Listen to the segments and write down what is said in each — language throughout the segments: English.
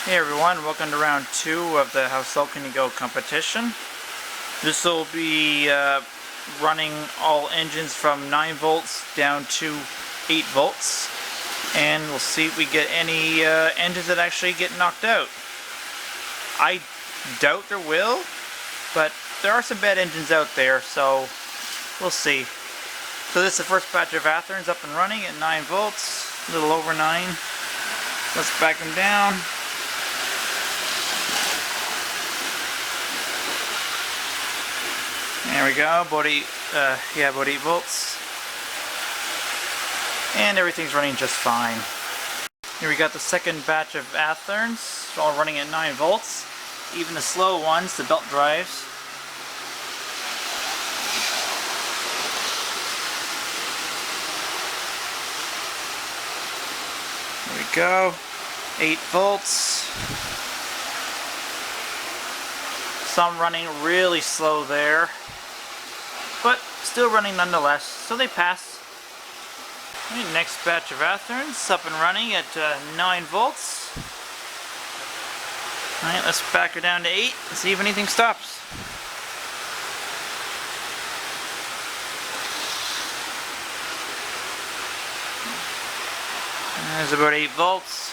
Hey everyone, welcome to round 2 of the How Slow Can You Go competition. This will be running all engines from 9 volts down to 8 volts. And we'll see if we get any engines that actually get knocked out. I doubt there will, but there are some bad engines out there, so we'll see. So this is the first batch of Athearns up and running at 9 volts, a little over 9. Let's back them down. There we go, about 8 volts. And everything's running just fine. Here we got the second batch of Athearns, all running at 9 volts. Even the slow ones, the belt drives. There we go, 8 volts. Some running really slow there, but still running nonetheless, so they pass. Next batch of Athearns up and running at 9 volts. Alright, let's back her down to 8 and see if anything stops. There's about 8 volts.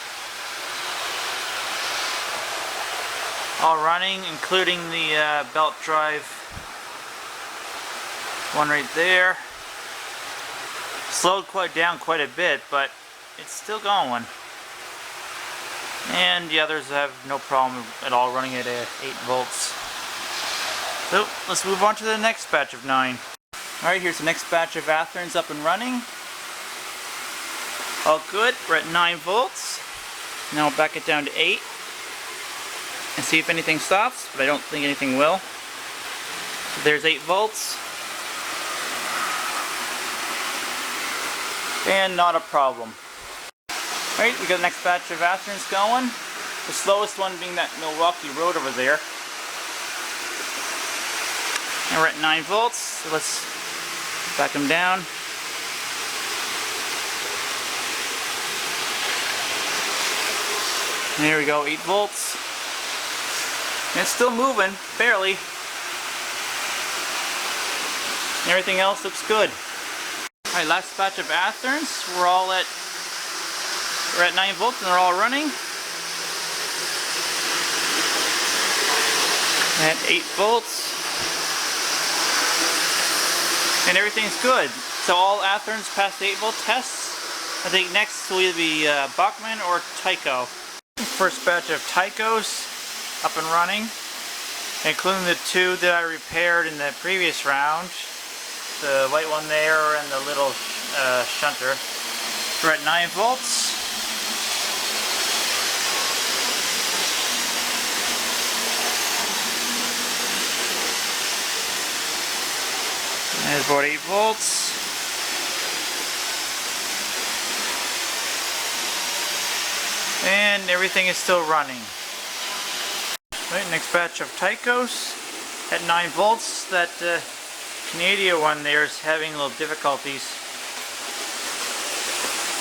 All running, including the belt drive one right there. Slowed down quite a bit, but it's still going. And the others have no problem at all running at 8 volts. So let's move on to the next batch of 9. Alright, here's the next batch of Athearns up and running. All good, we're at 9 volts. Now we'll back it down to 8. And see if anything stops, but I don't think anything will. So there's 8 volts. And not a problem. Alright, we got the next batch of Athearns going. The slowest one being that Milwaukee Road over there. And we're at 9 volts, so let's back them down. And there we go, 8 volts. And it's still moving, barely. And everything else looks good. Alright, last batch of Athearns. We're at 9 volts and they're all running. At 8 volts. And everything's good. So all Athearns passed the 8 volt tests. I think next will either be Bachmann or Tyco. First batch of Tycos up and running, including the 2 that I repaired in the previous round, the white one there and the little shunter. We're at 9 volts. There's about 8 volts. And everything is still running. Right, next batch of Tycos at 9 volts. That Canadian one there is having a little difficulties.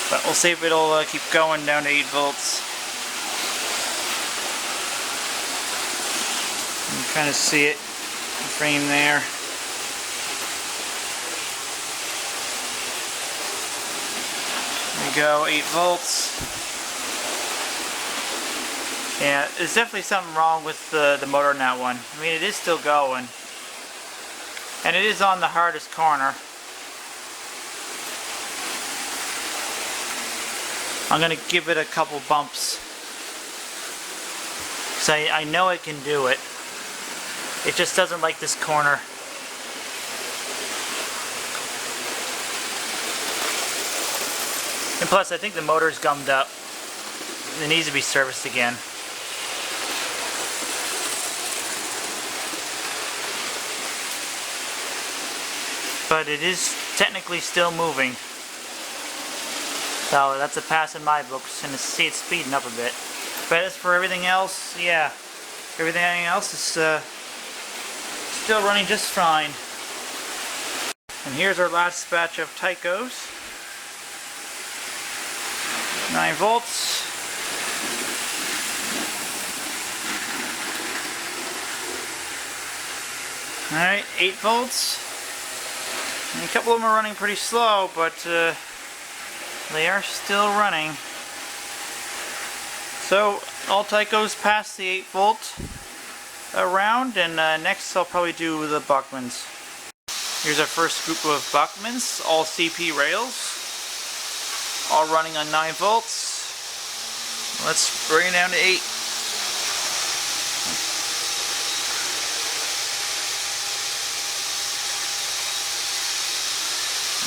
But we'll see if it'll keep going down to 8 volts. You can kind of see it in the frame there. There we go, 8 volts. Yeah, there's definitely something wrong with the motor in that one. I mean, it is still going. And it is on the hardest corner. I'm going to give it a couple bumps. So I know it can do it. It just doesn't like this corner. And plus, I think the motor's gummed up. It needs to be serviced again. But it is technically still moving. So that's a pass in my books, and see it's speeding up a bit. But as for everything else, yeah, everything else is still running just fine. And here's our last batch of Tycos. 9 volts. Alright, 8 volts. And a couple of them are running pretty slow, but they are still running. So all Tyco's past the 8 volt round, and next I'll probably do the Buckmans. Here's our first group of Buckmans, all CP rails, all running on 9 volts. Let's bring it down to 8.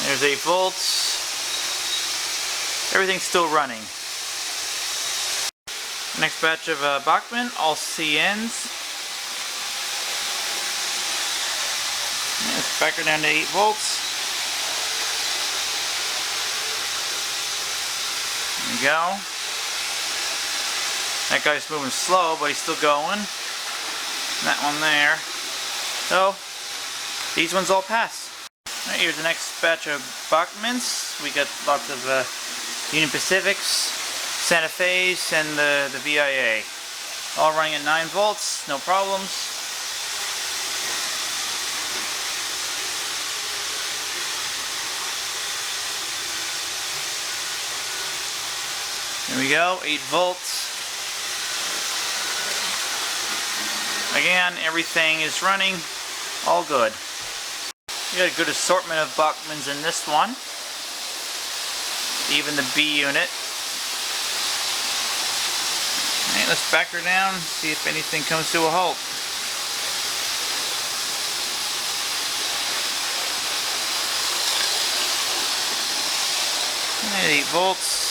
There's 8 volts. Everything's still running. Next batch of Bachmann, all CNs. Let's back her down to 8 volts. There we go. That guy's moving slow, but he's still going. That one there. So, these ones all pass. Alright, here's the next batch of Bachmanns. We got lots of Union Pacifics, Santa Fe's, and the VIA. All running at 9 volts, no problems. There we go, 8 volts. Again, everything is running, all good. We got a good assortment of Bachmanns in this one. Even the B unit. Alright, let's back her down, see if anything comes to a halt. And 8 volts.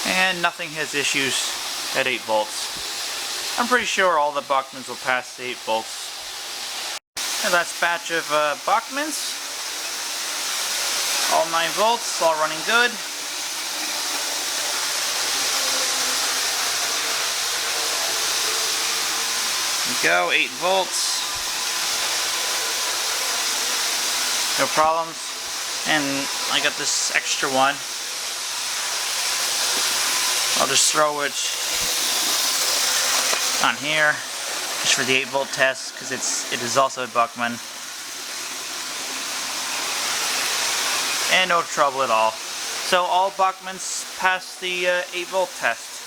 And nothing has issues at 8 volts. I'm pretty sure all the Bachmanns will pass the 8 volts. And last batch of Bachmanns. All 9 volts, all running good. There we go, 8 volts. No problems. And I got this extra one. I'll just throw it on here just for the 8 volt test, because it is also a Bachmann. And no trouble at all. So all Bachmanns pass the 8 volt test.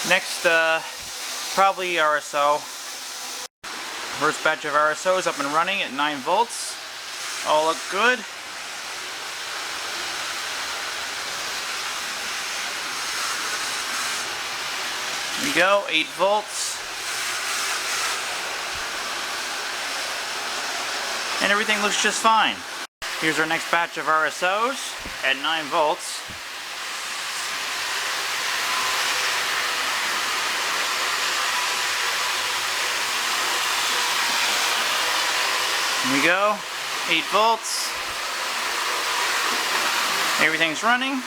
Next, probably RSO. First batch of RSOs up and running at 9 volts. All look good. There we go, 8 volts. And everything looks just fine. Here's our next batch of RSOs at 9 volts. There we go, 8 volts. Everything's running.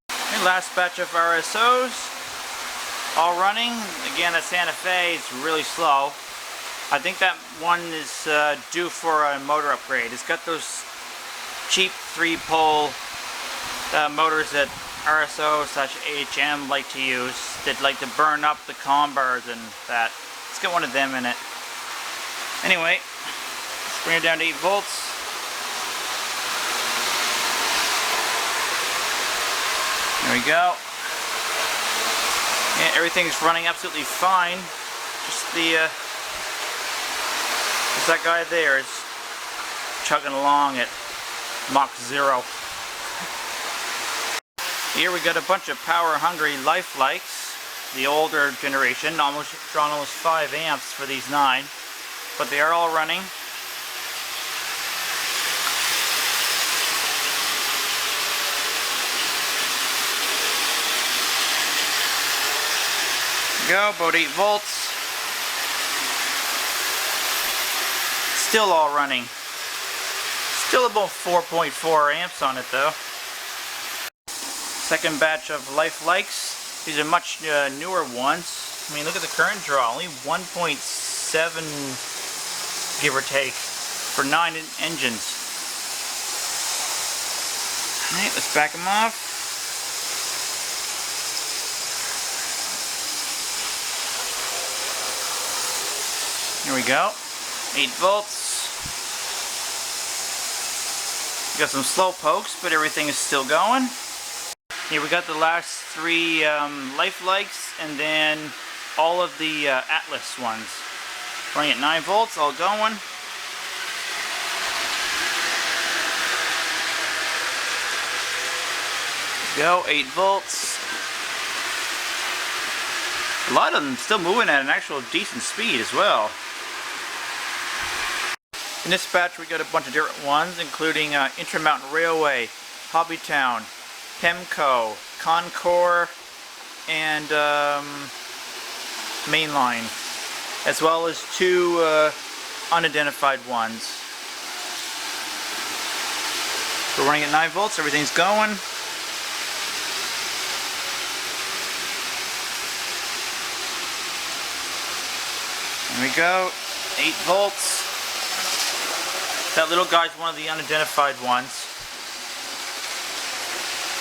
And last batch of RSOs. All running. Again, the Santa Fe is really slow. I think that one is due for a motor upgrade. It's got those cheap 3-pole motors that RSO/AHM like to use, that like to burn up the comm bars and that. Let's get one of them in it. Anyway, let's bring it down to 8 volts. There we go. Yeah, everything's running absolutely fine. Just that guy there is chugging along at Mach 0. Here we got a bunch of power-hungry Lifelikes, the older generation, drawn almost 5 amps for these 9, but they are all running. Go, about 8 volts. Still all running. Still about 4.4 amps on it though. Second batch of Lifelikes. These are much newer ones. I mean, look at the current draw, only 1.7 give or take for 9 engines. Alright, let's back them off. Here we go. 8 volts. Got some slow pokes, but everything is still going. Here we got the last 3 life likes, and then all of the Atlas ones. Running at 9 volts, all going. Go, 8 volts. A lot of them still moving at an actual decent speed as well. In this batch we got a bunch of different ones, including Intermountain Railway, Hobbytown, Pemco, Concor, and Mainline, as well as 2 unidentified ones. We're running at 9 volts, everything's going. There we go, 8 volts. That little guy's one of the unidentified ones.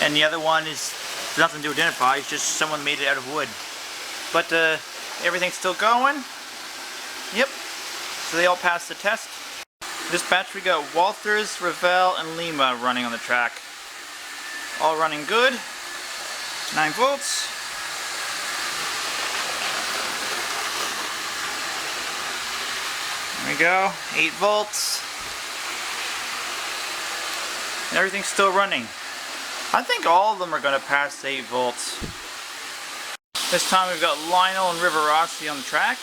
And the other one is nothing to identify, it's just someone made it out of wood. But everything's still going. Yep. So they all passed the test. This batch we got Walters, Revell, and Lima running on the track. All running good. 9 volts. There we go. 8 volts. And everything's still running. I think all of them are going to pass 8 volts. This time we've got Lionel and River Rossi on the track.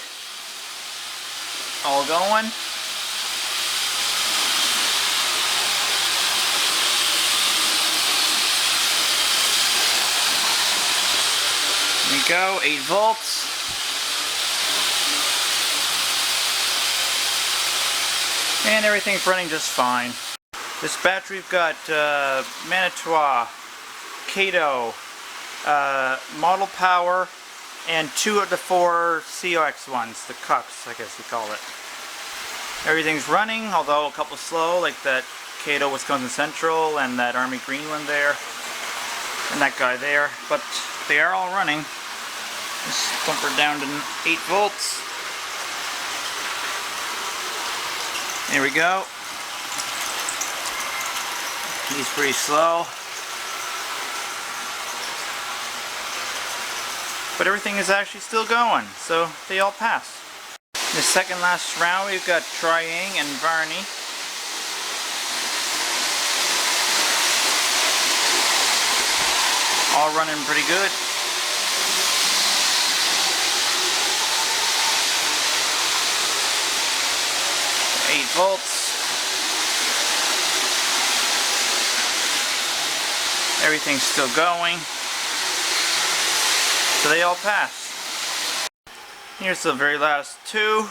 All going. There we go, 8 volts. And everything's running just fine. This batch we've got Manitowoc, Kato, Model Power, and 2 of the 4 COX ones, the Cucks, I guess you call it. Everything's running, although a couple slow, like that Kato Wisconsin Central and that Army Green one there, and that guy there, but they are all running. Let's bump her down to 8 volts. There we go. He's pretty slow. But everything is actually still going, so they all pass. In the second last round we've got Triang and Varney. All running pretty good. Eight volts. Everything's still going. So they all pass. Here's the very last 2.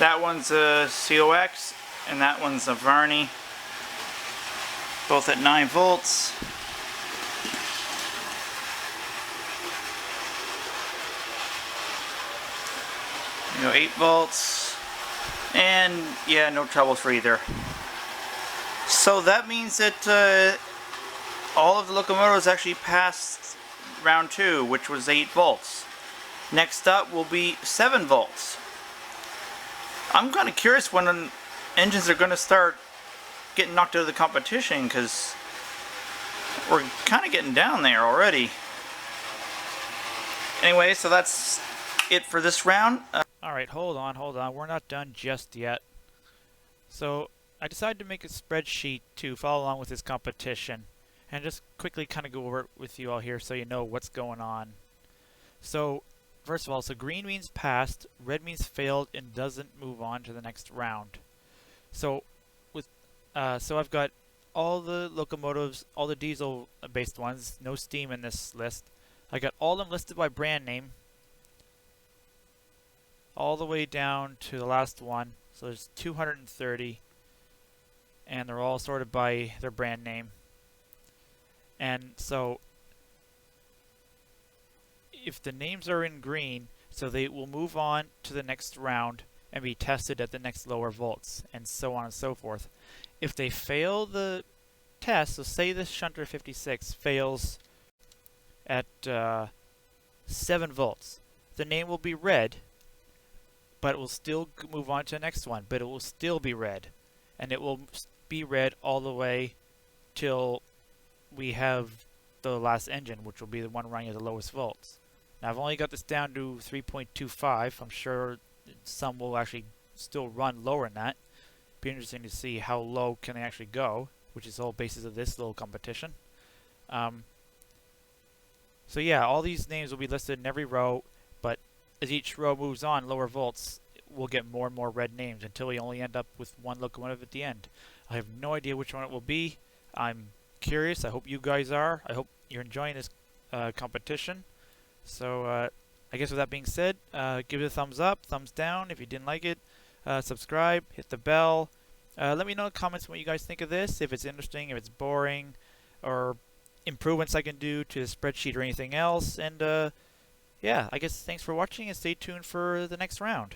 That one's a COX and that one's a Varney. Both at 9 volts. You know, 8 volts. And yeah, no trouble for either. So that means that all of the locomotives actually passed round 2, which was 8 volts. Next up will be 7 volts. I'm kind of curious when engines are going to start getting knocked out of the competition, because we're kind of getting down there already. Anyway, so that's it for this round. Alright, hold on. We're not done just yet. So, I decided to make a spreadsheet to follow along with this competition. And just quickly kind of go over it with you all here so you know what's going on. So, first of all, so green means passed, red means failed and doesn't move on to the next round. So, so I've got all the locomotives, all the diesel-based ones, no steam in this list. I got all of them listed by brand name, all the way down to the last one. So there's 230, and they're all sorted by their brand name. And so if the names are in green, so they will move on to the next round and be tested at the next lower volts, and so on and so forth. If they fail the test, so say this shunter 56 fails at 7 volts, the name will be red, but it will still move on to the next one, but it will still be red. And it will be red all the way till we have the last engine, which will be the one running at the lowest volts. Now I've only got this down to 3.25. I'm sure some will actually still run lower than that. Be interesting to see how low can they actually go, which is the whole basis of this little competition. So yeah, all these names will be listed in every row, but as each row moves on, lower volts, we'll get more and more red names until we only end up with one locomotive at the end. I have no idea which one it will be. I'm curious. I hope you guys are. I hope you're enjoying this competition. So I guess with that being said, give it a thumbs up, thumbs down if you didn't like it. Subscribe, hit the bell. Let me know in the comments what you guys think of this, if it's interesting, if it's boring, or improvements I can do to the spreadsheet or anything else. And yeah, I guess thanks for watching and stay tuned for the next round.